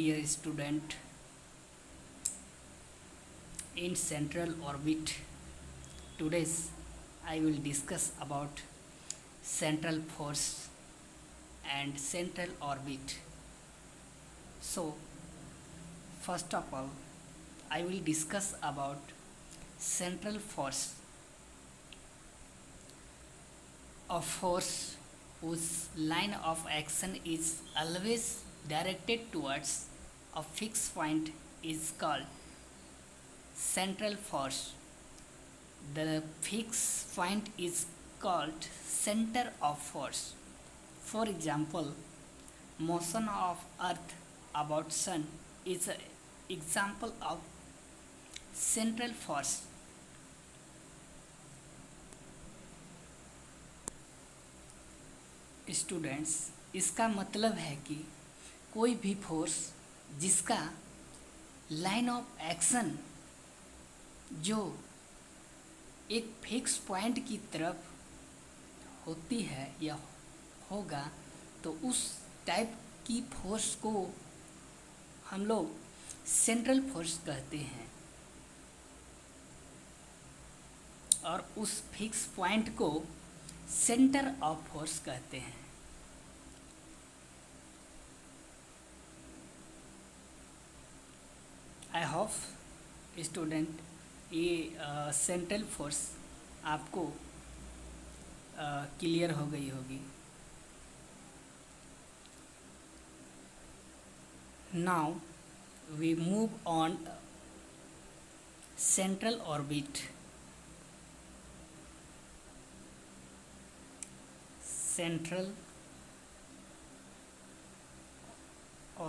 Dear student, in central orbit, today I will discuss about central force and central orbit. So, first of all, I will discuss about central force, a force whose line of action is always directed towards a fixed point is called central force. The fixed point is called center of force. For example, motion of earth about sun is an example of central force. Students, इसका मतलब है कि कोई भी force जिसका line of action जो एक fix point की तरफ होती है या होगा, तो उस टाइप की फोर्स को हम लोग सेंट्रल फोर्स कहते हैं और उस फिक्स पॉइंट को सेंटर ऑफ फोर्स कहते हैं। आई होप स्टूडेंट ये सेंट्रल फोर्स आपको क्लियर हो गई होगी। Now we move on central orbit. Central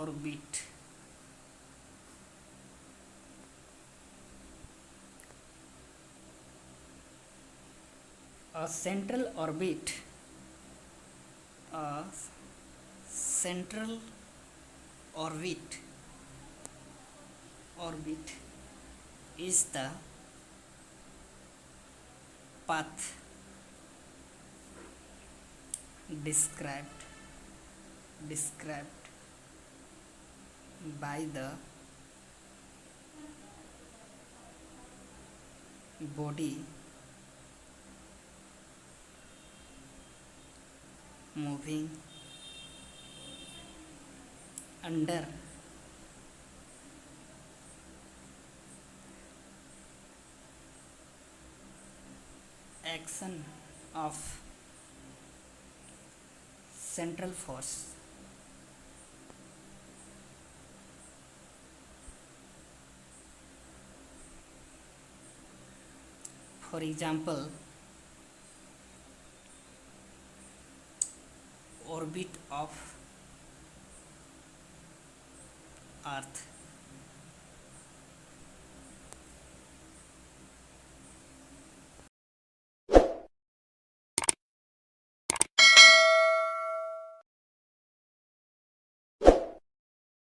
orbit a central orbit a central orbit is the path described by the body moving under action of central force. For example, orbit of earth